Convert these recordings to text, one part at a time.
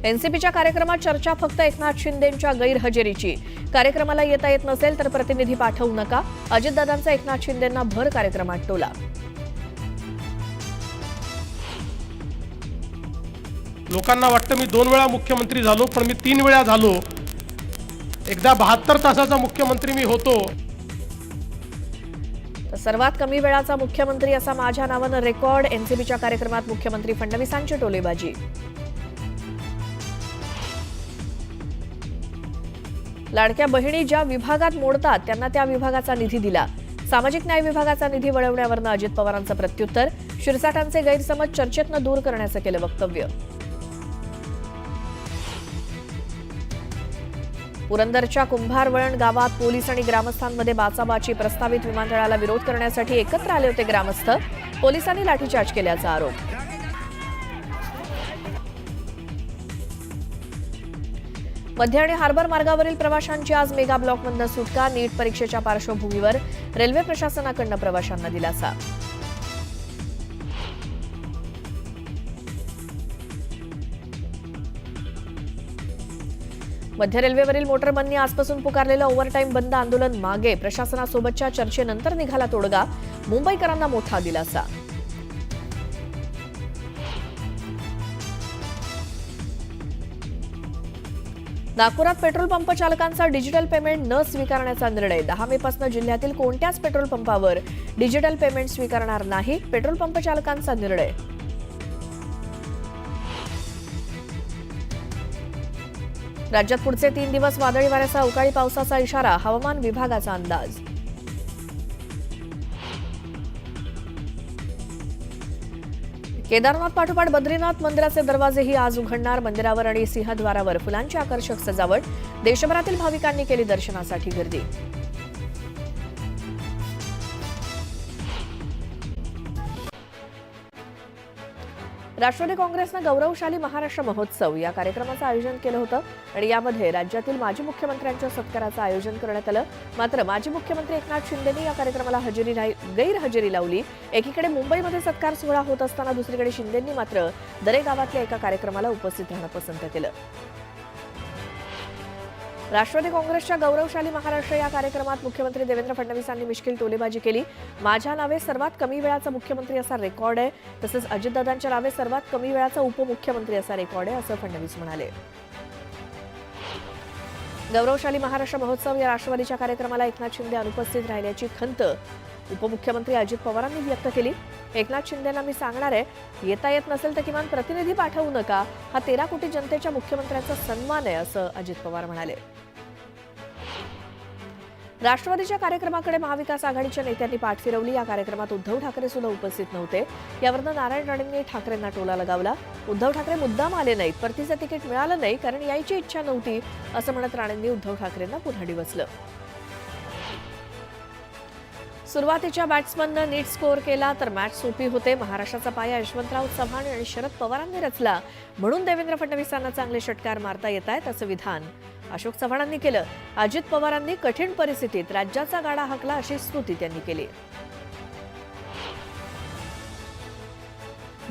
एनसीपीच्या कार्यक्रमात चर्चा फक्त एकनाथ शिंदेंच्या गैरहजेरीची. कार्यक्रमाला येता येत नसेल तर प्रतिनिधी पाठवू नका. अजितदादांचा एकनाथ शिंदेंना भर कार्यक्रमात टोला. लोकांना वाटतं मी 2 वेळा मुख्यमंत्री झालो, पण मी 3 वेळा झालो. एकदा 72 तासाचा मुख्यमंत्री मी होतो. सर्वात कमी वेळाचा मुख्यमंत्री असा माझ्या नावानं रेकॉर्ड. एनसीपीच्या कार्यक्रमात मुख्यमंत्री फडणवीसांची टोलेबाजी. लाडक्या बहिणी ज्या विभागात मोडतात त्यांना त्या विभागाचा निधी दिला. सामाजिक न्याय विभागाचा निधी वळवण्यावरनं अजित पवारांचं प्रत्युत्तर. शिरसाटांचे गैरसमज चर्चेतनं दूर करण्याचं केलं वक्तव्य. पुरंदरच्या कुंभारवळण गावात पोलीस आणि ग्रामस्थांमध्ये बाचाबाची. प्रस्तावित विमानतळाला विरोध करण्यासाठी एकत्र आले होते ग्रामस्थ. पोलिसांनी लाठीचार्ज केल्याचा आरोप. मध्य आणि हार्बर मार्गावरील प्रवाशांची आज मेगा ब्लॉकमधून सुटका. नीट परीक्षेच्या पार्श्वभूमीवर रेल्वे प्रशासनाकडून प्रवाशांना दिलासा. मध्य रेल्वेवरील मोटरबंदनी आजपासून पुकारलेलं ओव्हरटाईम बंद आंदोलन मागे. प्रशासनासोबतच्या चर्चेनंतर निघाला तोडगा. मुंबईकरांना मोठा दिलासा. नागपुरात पेट्रोल पंप चालकांचा डिजिटल पेमेंट न स्वीकारण्याचा निर्णय. 10 मे पासून जिल्ह्यातील कोणत्याच पेट्रोल पंपावर डिजिटल पेमेंट स्वीकारणार नाही. पेट्रोल पंप चालकांचा निर्णय. राज्यात पुढचे 3 दिवस वादळी वाऱ्यासह अवकाळी पावसाचा इशारा. हवामान विभागाचा अंदाज. केदारनाथ पाठोपाठ बद्रीनाथ मंदिराचे दरवाजेही आज उघडणार. मंदिरावर आणि सिंहद्वारावर फुलांची आकर्षक सजावट. देशभरातील भाविकांनी केली दर्शनासाठी गर्दी. राष्ट्रवादी काँग्रेसनं गौरवशाली महाराष्ट्र महोत्सव या कार्यक्रमाचं आयोजन केलं होतं आणि यामध्ये राज्यातील माजी मुख्यमंत्र्यांच्या सत्काराचं आयोजन करण्यात आलं. मात्र माजी मुख्यमंत्री एकनाथ शिंदेंनी या कार्यक्रमाला गैरहजेरी लावली. एकीकडे मुंबईमध्ये सत्कार सोहळा होत असताना दुसरीकडे शिंदेंनी मात्र दरेगावातल्या एका कार्यक्रमाला उपस्थित राहणं पसंत केलं. राष्ट्रवादी काँग्रेसच्या गौरवशाली महाराष्ट्र या कार्यक्रमात मुख्यमंत्री देवेंद्र फडणवीसांनी मिश्किल टोलेबाजी केली. माझ्या नावे सर्वात कमी वेळाचा मुख्यमंत्री असा रेकॉर्ड आहे. तसंच अजितदादांच्या नावे सर्वात कमी वेळाचा उपमुख्यमंत्री असा रेकॉर्ड आहे असं फडणवीस म्हणाले. गौरवशाली महाराष्ट्र महोत्सव या राष्ट्रवादीच्या कार्यक्रमाला एकनाथ शिंदे अनुपस्थित राहिल्याची खंत उपमुख्यमंत्री अजित पवारांनी व्यक्त केली. एकनाथ शिंदेंना मी सांगणार आहे, येता येत नसेल तर किमान प्रतिनिधी पाठवू नका. हा 13 कोटी जनतेच्या मुख्यमंत्र्यांचा सन्मान आहे असं अजित पवार म्हणाले. राष्ट्रवादीच्या कार्यक्रमाकडे महाविकास आघाडीच्या नेत्यांनी पाठ फिरवली. या कार्यक्रमात उद्धव ठाकरे सुद्धा उपस्थित नव्हते. यावरनं नारायण राणेंनी ठाकरेंना टोला लगावला. उद्धव ठाकरे मुद्दाम आले नाहीत, परतीचं तिकीट मिळालं नाही कारण यायची इच्छा नव्हती असं म्हणत राणेंनी उद्धव ठाकरेंना पुन्हा डिवचलं. सुरुवातीच्या बॅट्समननं नीट स्कोअर केला तर मॅच सोपी होते. महाराष्ट्राचा पाया यशवंतराव चव्हाण आणि शरद पवारांनी रचला म्हणून देवेंद्र फडणवीसांना चांगले षटकार मारता येत आहेत असं विधान अशोक चव्हाणांनी केलं. अजित पवारांनी कठीण परिस्थितीत राज्याचा गाडा हाकला अशी स्तुती त्यांनी केली.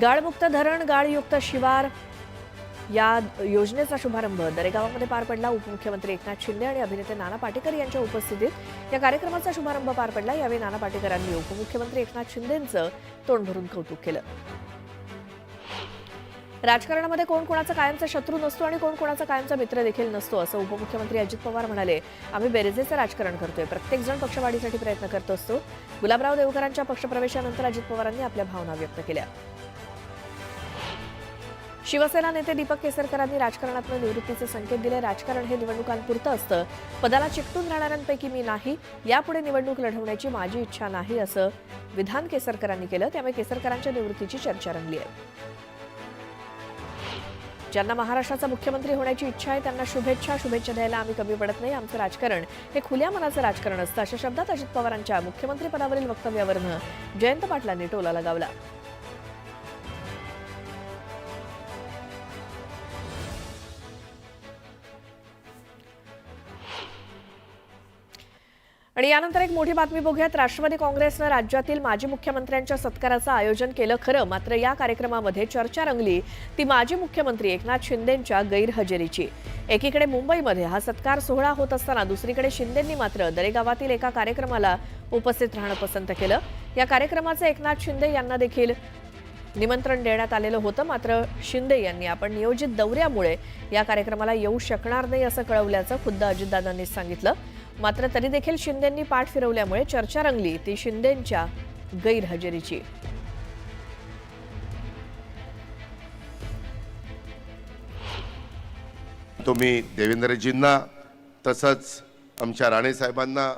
गाळमुक्त धरण, गाळयुक्त शिवार या योजनेचा शुभारंभ दरेगावामध्ये पार पडला. उपमुख्यमंत्री एकनाथ शिंदे आणि अभिनेते नाना पाटेकर यांच्या उपस्थितीत या कार्यक्रमाचा शुभारंभ पार पडला. यावेळी नाना पाटेकरांनी उपमुख्यमंत्री एकनाथ शिंदेंचं तोंड भरून कौतुक केलं. राजकारणामध्ये कोण कोणाचा कायमचा शत्रू नसतो आणि कोण कोणाचा कायमचा मित्र देखील नसतो असं उपमुख्यमंत्री अजित पवार म्हणाले. आम्ही बेरजेचं राजकारण करतोय. प्रत्येक जण पक्षवाढीसाठी प्रयत्न करत असतो. गुलाबराव देवकरांच्या पक्षप्रवेशानंतर अजित पवारांनी आपल्या भावना व्यक्त केल्या. शिवसेना नेते दीपक केसरकरांनी राजकारणातून निवृत्तीचे संकेत दिले. राजकारण हे निवडणुकांपुरतं असतं. पदाला चिकटून राहणाऱ्यांपैकी मी नाही. यापुढे निवडणूक लढवण्याची माझी इच्छा नाही असं विधान केसरकरांनी केलं. त्यामुळे केसरकरांच्या निवृत्तीची चर्चा रंगली आहे. ज्यांना महाराष्ट्राचा मुख्यमंत्री होण्याची इच्छा आहे त्यांना शुभेच्छा द्यायला आम्ही कमी पडत नाही. आमचं राजकारण हे खुल्या मनाचं राजकारण असतं अशा शब्दात अजित पवारांच्या मुख्यमंत्री पदावरील वक्तव्यावरनं जयंत पाटलांनी टोला लगावला. आणि यानंतर एक मोठी बातमी बघूयात. राष्ट्रवादी काँग्रेसनं राज्यातील माजी मुख्यमंत्र्यांच्या सत्काराचं आयोजन केलं खरं, मात्र या कार्यक्रमामध्ये चर्चा रंगली ती माजी मुख्यमंत्री एकनाथ शिंदेंच्या गैरहजेरीची. एकीकडे मुंबईमध्ये हा सत्कार सोहळा होत असताना दुसरीकडे शिंदेंनी मात्र दरेगावातील एका कार्यक्रमाला उपस्थित राहणं पसंत केलं. या कार्यक्रमाचं एकनाथ शिंदे यांना देखील निमंत्रण देण्यात आलेलं होतं, मात्र शिंदे यांनी आपण नियोजित दौऱ्यामुळे या कार्यक्रमाला येऊ शकणार नाही असं कळवल्याचं खुद्द अजितदादांनी सांगितलं. मात्र तरी देखील शिंदेंनी पाठ फिरवल्यामुळे चर्चा रंगली ती शिंदेंच्या गैरहजेरीची. तुम्ही देवेंद्रजींना तसंच आमच्या राणेसाहेबांना,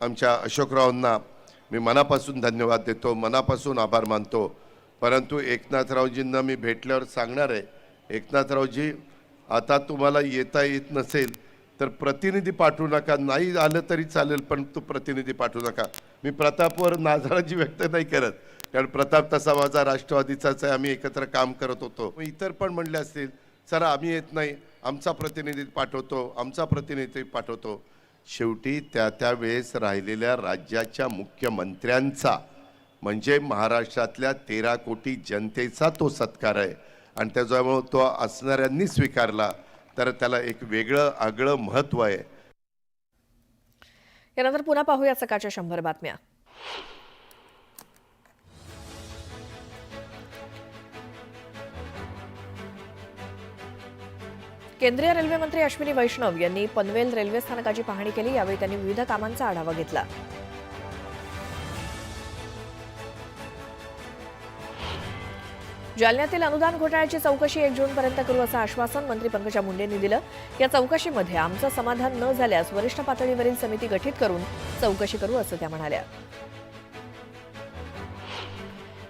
आमच्या अशोकरावांना मी मनापासून धन्यवाद देतो, मनापासून आभार मानतो. परंतु एकनाथरावजींना मी भेटल्यावर सांगणार आहे, एकनाथरावजी आता तुम्हाला येता येत नसेल तर प्रतिनिधी पाठवू नका, नाही आलं तरी चालेल पण तू प्रतिनिधी पाठवू नका. मी प्रतापवर नाराजी व्यक्त नाही करत, कारण प्रताप तसा माझा राष्ट्रवादीचाच आहे, आम्ही एकत्र काम करत होतो. इतर पण म्हणले असतील चला आम्ही येत नाही, आमचा प्रतिनिधी पाठवतो, आमचा प्रतिनिधी पाठवतो. शेवटी त्या वेळेस राहिलेल्या राज्याच्या मुख्यमंत्र्यांचा म्हणजे महाराष्ट्रातल्या 13 कोटी जनतेचा तो सत्कार आहे आणि त्याच्यामुळे तो असणाऱ्यांनी स्वीकारला तर त्याला एक वेगळं आगळं महत्त्व आहे. यानंतर पुन्हा पाहूया सकाळच्या 100 बातम्या. केंद्रीय रेल्वे मंत्री अश्विनी वैष्णव यांनी पनवेल रेल्वे स्थानकाची पाहणी केली. यावेळी त्यांनी विविध कामांचा आढावा घेतला. जालन्यातील अनुदान घोटाळ्याची चौकशी 1 जूनपर्यंत करू असं आश्वासन मंत्री पंकजा मुंडेंनी दिलं. या चौकशीमध्ये आमचं समाधान न झाल्यास वरिष्ठ पातळीवरील समिती गठीत करून चौकशी करू असं त्या म्हणाल्या.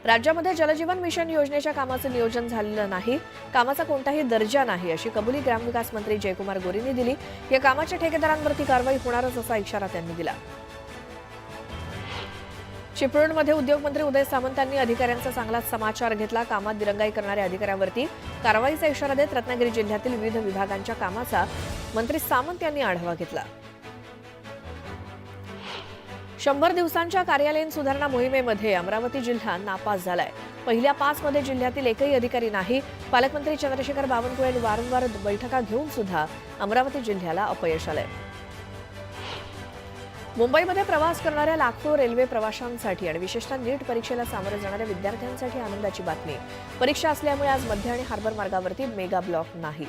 राज्यामध्ये जलजीवन मिशन योजनेच्या कामाचं नियोजन झालेलं नाही, कामाचा कोणताही दर्जा नाही अशी कबुली ग्रामविकास मंत्री जयकुमार गोरेंनी दिली. या कामाच्या ठेकेदारांवरती कारवाई होणारच असा इशारा त्यांनी दिला. चिपळूणमध्ये उद्योगमंत्री उदय सामंतांनी अधिकाऱ्यांचा चांगलाच समाचार घेतला. कामात दिरंगाई करणाऱ्या अधिकाऱ्यांवरती कारवाईचा इशारा देत रत्नागिरी जिल्ह्यातील विविध विभागांच्या कामाचा मंत्री सामंत यांनी आढावा घेतला. 100 दिवसांच्या कार्यालयीन सुधारणा मोहिमेमध्ये अमरावती जिल्हा नापास झालाय. पहिल्या 5 मध्ये जिल्ह्यातील एकही अधिकारी नाही. पालकमंत्री चंद्रशेखर बावनकुळे वारंवार बैठका घेऊन सुद्धा अमरावती जिल्ह्याला अपयश आलंय. मुंबईमध्ये प्रवास करणाऱ्या लाखो रेल्वे प्रवाशांसाठी आणि विशेषतः नीट परीक्षेला सामोरे जाणाऱ्या विद्यार्थ्यांसाठी आनंदाची बातमी. परीक्षा असल्यामुळे आज मध्य आणि हार्बर मार्गावरती मेगा ब्लॉक नाही.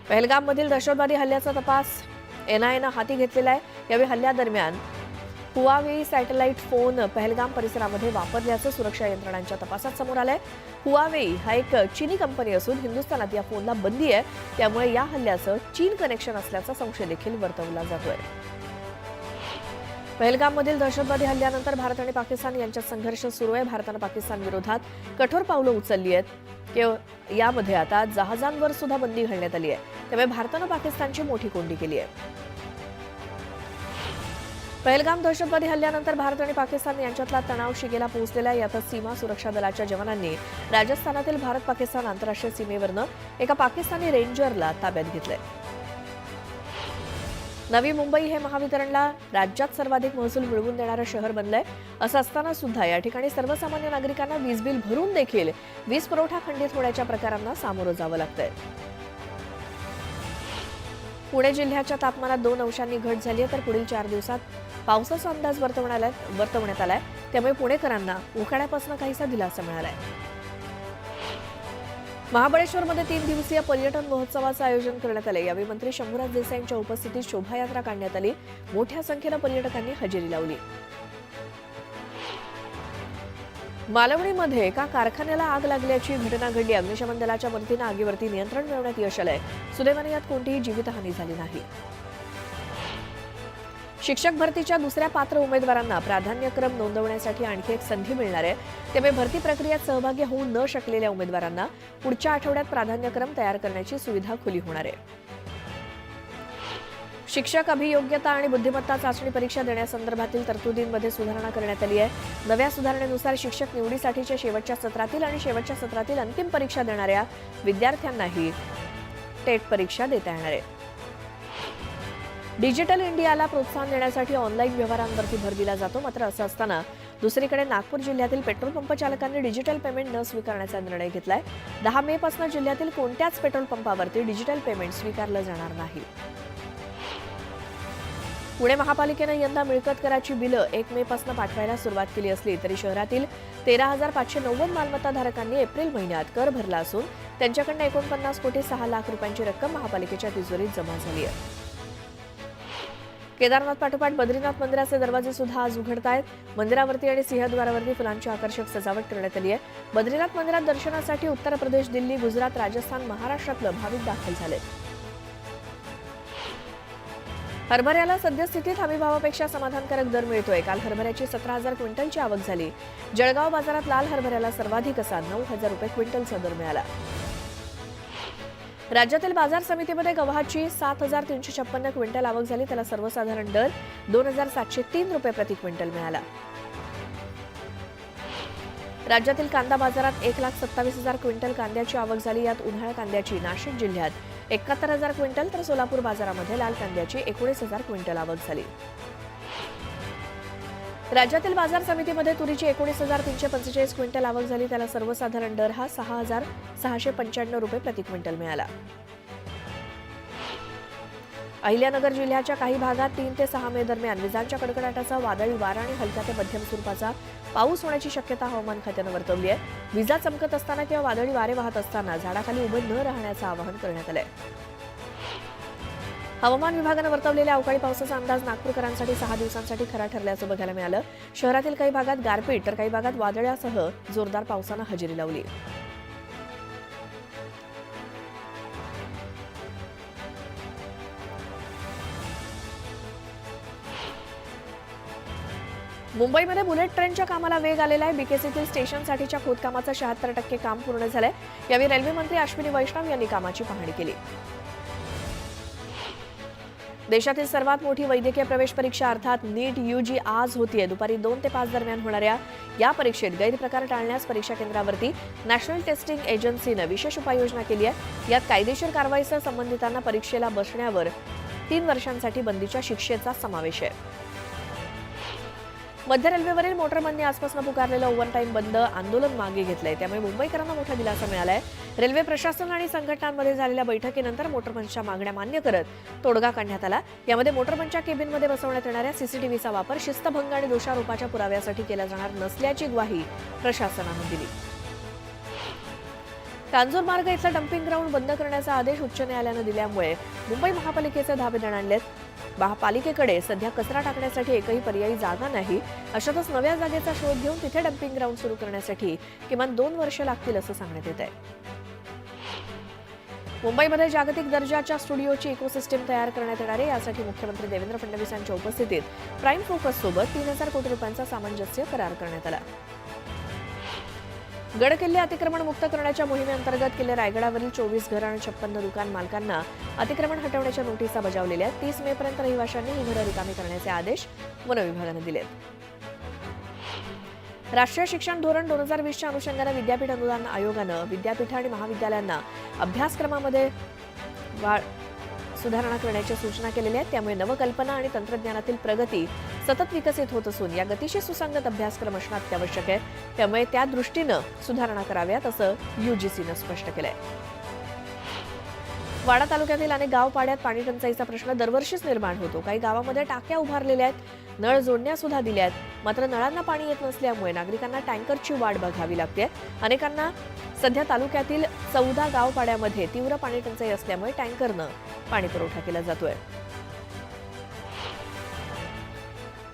पहलगाममधील दहशतवादी हल्ल्याचा तपास एनआयएनं हाती घेतलेला आहे. यावेळी हल्ल्यादरम्यान हुआवेई सॅटेलाइट फोन पहलगाम परिसरामध्ये वापरल्याचं सुरक्षा यंत्रणांच्या तपासात समोर आलंय. हुआवेई हा एक चीनी कंपनी असून हिंदुस्थानात या फोनला बंदी आहे, त्यामुळे या हल्ल्याचं चीन कनेक्शन असल्याचा संशय देखील वर्तवला जातोय. पहलगाममधील दहशतवादी हल्ल्यानंतर भारत आणि पाकिस्तान यांच्यात संघर्ष सुरू आहे. भारतानं पाकिस्तान विरोधात कठोर पावलं उचलली आहेत. यामध्ये आता जहाजांवर सुद्धा बंदी घालण्यात आली आहे, त्यामुळे भारतानं पाकिस्तानची मोठी कोंडी केली आहे. पहलगाम दहशतवादी हल्ल्यानंतर भारत आणि पाकिस्तान यांच्यातला तणाव शिगेला पोहोचलेला. यातच सीमा सुरक्षा दलाच्या जवानांनी राजस्थानातील भारत पाकिस्तान आंतरराष्ट्रीय सीमेवरनं एका पाकिस्तानी रेंजरला ताब्यात घेतलंय. नवी मुंबई हे महावितरणला राज्यात सर्वाधिक महसूल मिळवून देणारं शहर बनलंय. असं असताना सुद्धा या ठिकाणी सर्वसामान्य नागरिकांना वीज बिल भरून देखील वीज पुरवठा खंडित होण्याच्या प्रकारांना सामोरं जावं लागतंय. पुणे जिल्ह्याच्या तापमानात 2 अंशांनी घट झाली आहे, तर पुढील 4 दिवसात पावसाचा अंदाज वर्तवण्यात आलाय. त्यामुळे पुणेकरांना उकाड्यापासून काहीसा दिलासा मिळालाय. महाबळेश्वरमध्ये 3 दिवसीय पर्यटन महोत्सवाचं आयोजन करण्यात आले. यावेळी मंत्री शंभूराज देसाई यांच्या उपस्थितीत शोभायात्रा काढण्यात आली. मोठ्या संख्येनं पर्यटकांनी हजेरी लावली. मालवणीमध्ये एका कारखान्याला आग लागल्याची घटना घडली. अग्निशमन दलाच्या मदतीनं आगीवरती नियंत्रण मिळवण्यात यश आलंय. सुदैवाने यात कोणतीही जीवितहानी झाली नाही. शिक्षक भरतीच्या दुसऱ्या पात्र उमेदवारांना प्राधान्यक्रम नोंदवण्यासाठी आणखी एक संधी मिळणार आहे. त्यामुळे भरती प्रक्रियेत सहभागी होऊ न शकलेल्या उमेदवारांना पुढच्या आठवड्यात प्राधान्यक्रम तयार करण्याची सुविधा खुली होणार आहे. शिक्षक अभियोग्यता आणि बुद्धिमत्ता चाचणी परीक्षा देण्यासंदर्भातील तरतुदींमध्ये सुधारणा करण्यात आली आहे. नव्या सुधारणेनुसार शिक्षक निवडीसाठीच्या शेवटच्या सत्रातील आणि शेवटच्या सत्रातील अंतिम परीक्षा देणाऱ्या विद्यार्थ्यांनाही टेट परीक्षा देता येणार आहे. डिजिटल इंडियाला प्रोत्साहन देण्यासाठी ऑनलाईन व्यवहारांवरती भर दिला जातो. मात्र असं असताना दुसरीकडे नागपूर जिल्ह्यातील पेट्रोल पंप चालकांनी डिजिटल पेमेंट न स्वीकारण्याचा निर्णय घेतलाय. 10 मे पासून जिल्ह्यातील कोणत्याच पेट्रोल पंपावरती डिजिटल पेमेंट स्वीकारलं जाणार नाही. पुणे महापालिकेनं यंदा मिळकत कराची बिलं 1 मे पासून पाठवायला सुरुवात केली असली तरी शहरातील 13,590 मालमत्ताधारकांनी एप्रिल महिन्यात कर भरला असून त्यांच्याकडनं 49,06 लाख रुपयांची रक्कम महापालिकेच्या तिजोरीत जमा झाली आहे. केदारनाथ पाठोपाठ बद्रीनाथ मंदिराचे दरवाजे सुद्धा आज उघडत आहेत. मंदिरावरती आणि सिंहद्वारावरती फुलांची आकर्षक सजावट करण्यात आली आहे. बद्रीनाथ मंदिरात दर्शनासाठी उत्तर प्रदेश, दिल्ली, गुजरात, राजस्थान, महाराष्ट्रातलं भाविक दाखल झाले. हरभऱ्याला सद्यस्थितीत हमीभावापेक्षा समाधानकारक दर मिळतोय. काल हरभऱ्याची 17,000 क्विंटलची आवक झाली. जळगाव बाजारात लाल हरभऱ्याला सर्वाधिक असा 9,000 रुपये क्विंटलचा दर मिळाला. राज्यातील बाजार समितीमध्ये गव्हाची 7,356 क्विंटल आवक झाली. त्याला सर्वसाधारण दर 2,703 रुपये प्रति क्विंटल मिळाला. राज्यातील कांदा बाजारात 1,27,000 क्विंटल कांद्याची आवक झाली. यात उन्हाळ कांद्याची नाशिक जिल्ह्यात 71,000 क्विंटल तर सोलापूर बाजारामध्ये लाल कांद्याची 19,000 क्विंटल आवक झाली. राज्यातील बाजार समितीमध्ये तुरीची 19,345 क्विंटल आवक झाली. त्याला सर्वसाधारण दर हा 6,695 रुपये प्रति क्विंटल मिळाला. अहिल्यानगर जिल्ह्याच्या काही भागात 3 ते 6 मे दरम्यान विजांच्या कडकडाटाचा, वादळी वारा आणि हलक्या ते मध्यम स्वरूपाचा पाऊस होण्याची शक्यता हवामान खात्यानं वर्तवली आहे. विजा चमकत असताना किंवा वादळी वारे वाहत असताना झाडाखाली उभे न राहण्याचं आवाहन करण्यात आलंय. हवामान विभागानं वर्तवलेल्या अवकाळी पावसाचा अंदाज नागपूरकरांसाठी 6 दिवसांसाठी खरा ठरल्याचं बघायला मिळालं. शहरातील काही भागात गारपीट तर काही भागात वादळासह जोरदार पावसानं हजेरी लावली. मुंबईमध्ये बुलेट ट्रेनच्या कामाला वेग आलेला आहे. बीकेसीतील स्टेशनसाठीच्या खोदकामाचं 76% काम पूर्ण झालंय. यावेळी रेल्वे मंत्री अश्विनी वैष्णव यांनी कामाची पाहणी केली. देशातील सर्वात मोठी वैद्यकीय प्रवेश परीक्षा अर्थात नीट UG आज होतीये. दुपारी 2 ते 5 दरम्यान होणाऱ्या या परीक्षेत गैरप्रकार टाळण्यास परीक्षा केंद्रावरती नॅशनल टेस्टिंग एजन्सीनं विशेष उपाययोजना केली आहे. यात कायदेशीर कारवाईसह संबंधितांना परीक्षेला बसण्यावर 3 वर्षांसाठी बंदीच्या शिक्षेचा समावेश आहे. मध्य रेल्वेवरील मोटरमनने आजपासून पुकारलेलं ओव्हरटाईम बंद आंदोलन मागे घेतलंय. त्यामुळे मुंबईकरांना मोठा दिलासा मिळालाय. रेल्वे प्रशासन आणि संघटनांमध्ये झालेल्या बैठकीनंतर मोटरमनच्या मागण्या मान्य करत तोडगा काढण्यात आला. यामध्ये मोटरमनच्या केबिनमध्ये बसवण्यात येणाऱ्या CCTVचा वापर शिस्तभंग आणि दोषारोपाच्या पुराव्यासाठी केला जाणार नसल्याची ग्वाही प्रशासनानं दिली. कांजूरमार्ग इथलं डम्पिंग ग्राउंड बंद करण्याचा आदेश उच्च न्यायालयानं दिल्यामुळे मुंबई महापालिकेचे धाबे दणाणलेत. महापालिकेकडे सध्या कचरा टाकण्यासाठी एकही पर्यायी जागा नाही. अशातच नव्या जागेचा शोध घेऊन तिथे डम्पिंग ग्राउंड सुरू करण्यासाठी किमान 2 वर्ष लागतील असं सांगण्यात येत आहे. मुंबईमध्ये जागतिक दर्जाच्या स्टुडिओची इकोसिस्टीम तयार करण्यात येणार आहे. यासाठी मुख्यमंत्री देवेंद्र फडणवीस यांच्या उपस्थितीत प्राईम फोकस सोबत 3,000 कोटी रुपयांचा सामंजस्य करार करण्यात आला. गडकिल्ले अतिक्रमण मुक्त करण्याच्या मोहिमेअंतर्गत किल्ले रायगडावरील 24 घरं आणि 56 दुकान मालकांना अतिक्रमण हटवण्याच्या नोटिसा बजावलेल्या आहेत. 30 मे पर्यंत रहिवाशांनी ही घरं रिकामी करण्याचे आदेश वन विभागानं दिलेत. राष्ट्रीय शिक्षण धोरण 2020च्या अनुषंगानं विद्यापीठ अनुदान आयोगानं विद्यापीठ आणि महाविद्यालयांना अभ्यासक्रमामध्ये सुधारणा करण्याच्या सूचना केलेल्या आहेत. त्यामुळे नवकल्पना आणि तंत्रज्ञानातील प्रगती सतत विकसित होत असून या गतीशी सुसंगत अभ्यासक्रम असणं अत्यावश्यक आहे. त्यामुळे त्या दृष्टीनं सुधारणा कराव्यात असं UGCनं स्पष्ट केलंय. वाडा तालुक्यातील अनेक गावपाड्यात पाणी टंचाईचा प्रश्न दरवर्षीच निर्माण होतो. काही गावामध्ये टाक्या उभारलेल्या आहेत, नळ जोडण्या सुद्धा दिल्या आहेत. मात्र नळांना पाणी येत नसल्यामुळे नागरिकांना टँकरची वाट बघावी लागते. अनेकांना सध्या तालुक्यातील 14 गावपाड्यामध्ये तीव्र पाणी टंचाई असल्यामुळे टँकरनं पाणी पुरवठा केला जातोय.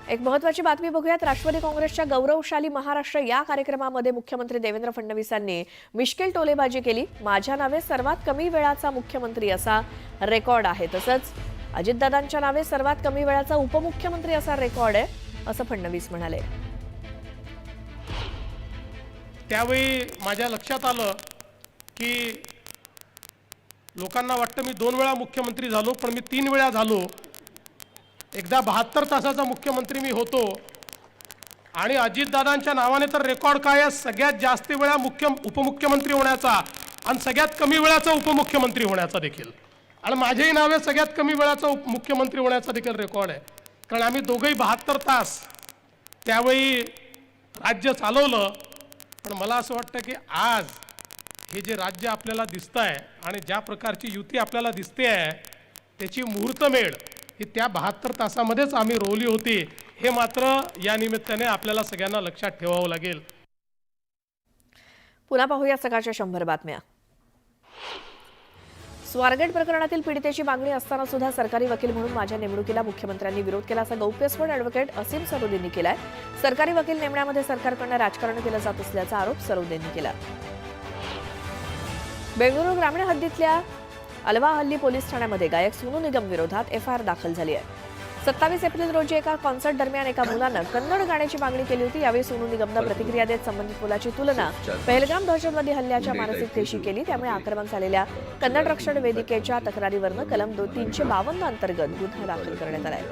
एक महत्त्वाची बातमी बघूयात. राष्ट्रवादी काँग्रेसच्या गौरवशाली महाराष्ट्र या कार्यक्रमामध्ये मुख्यमंत्री देवेंद्र फडणवीसांनी मिश्किल टोलेबाजी केली. माझ्या नावे सर्वात कमी वेळाचा मुख्यमंत्री असा रेकॉर्ड आहे. तसंच अजितदादांच्या नावे सर्वात कमी वेळाचा उपमुख्यमंत्री असा रेकॉर्ड आहे असं फडणवीस म्हणाले. त्यावेळी माझ्या लक्षात आलं की लोकांना वाटतं मी 2 वेळा मुख्यमंत्री झालो, पण मी 3 वेळा झालो. एकदा 72 तासाचा मुख्यमंत्री मी होतो आणि अजितदादांच्या नावाने तर रेकॉर्ड काय आहे, सगळ्यात जास्त वेळा उपमुख्यमंत्री होण्याचा आणि सगळ्यात कमी वेळाचा उपमुख्यमंत्री होण्याचा देखील. आणि माझेही नावे सगळ्यात कमी वेळाचा मुख्यमंत्री होण्याचा देखील रेकॉर्ड आहे. कारण आम्ही दोघंही 72 तास त्यावेळी राज्य चालवलं. पण मला असं वाटतं की आज हे जे राज्य आपल्याला दिसतं आहे आणि ज्या प्रकारची युती आपल्याला दिसते आहे त्याची मुहूर्तमेढ ही त्या 72 तासामध्येच आम्ही रोवली होती, हे मात्र या निमित्ताने आपल्याला सगळ्यांना लक्षात ठेवावं लागेल. पुन्हा पाहूया सकाळच्या 100 बातम्या. स्वारगेट प्रकरणातील पीडितेची मागणी असताना सुद्धा सरकारी वकील म्हणून माझ्या नेमणुकीला मुख्यमंत्र्यांनी विरोध केला असा गौप्यस्फोट ॲडव्होकेट असीम सरोदेंनी केलाय. सरकारी वकील नेमण्यामध्ये सरकारकडून राजकारण केलं जात असल्याचा आरोप सरोदेंनी केला. बेंगळुरू ग्रामीण हद्दीतल्या अलवाहल्ली पोलीस ठाण्यामध्ये गायक सोनू निगम विरोधात एफआयआर दाखल झाली आहे. 27 एप्रिल रोजी एका कॉन्सर्ट दरम्यान एका मुलानं कन्नड गाण्याची मागणी केली होती. यावेळी सोनू निगमनं प्रतिक्रिया देत संबंधित मुलाची तुलना पहलगाम दहशतवादी हल्ल्याच्या मानसिकतेशी केली. त्यामुळे आक्रमक झालेल्या कन्नड रक्षण वेदिकेच्या तक्रारीवरनं कलम 352 अंतर्गत गुन्हा दाखल करण्यात आलाय.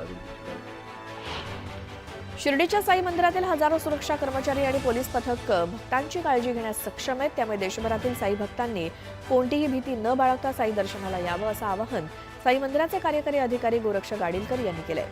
शिर्डीच्या साई मंदिरातील हजारो सुरक्षा कर्मचारी आणि पोलीस पथक भक्तांची काळजी घेण्यास सक्षम आहेत. त्यामुळे देशभरातील साई भक्तांनी कोणतीही भीती न बाळगता साई दर्शनाला यावं असं आवाहन साई मंदिराचे कार्यकारी अधिकारी गोरक्ष गाडीलकर यांनी केलंय.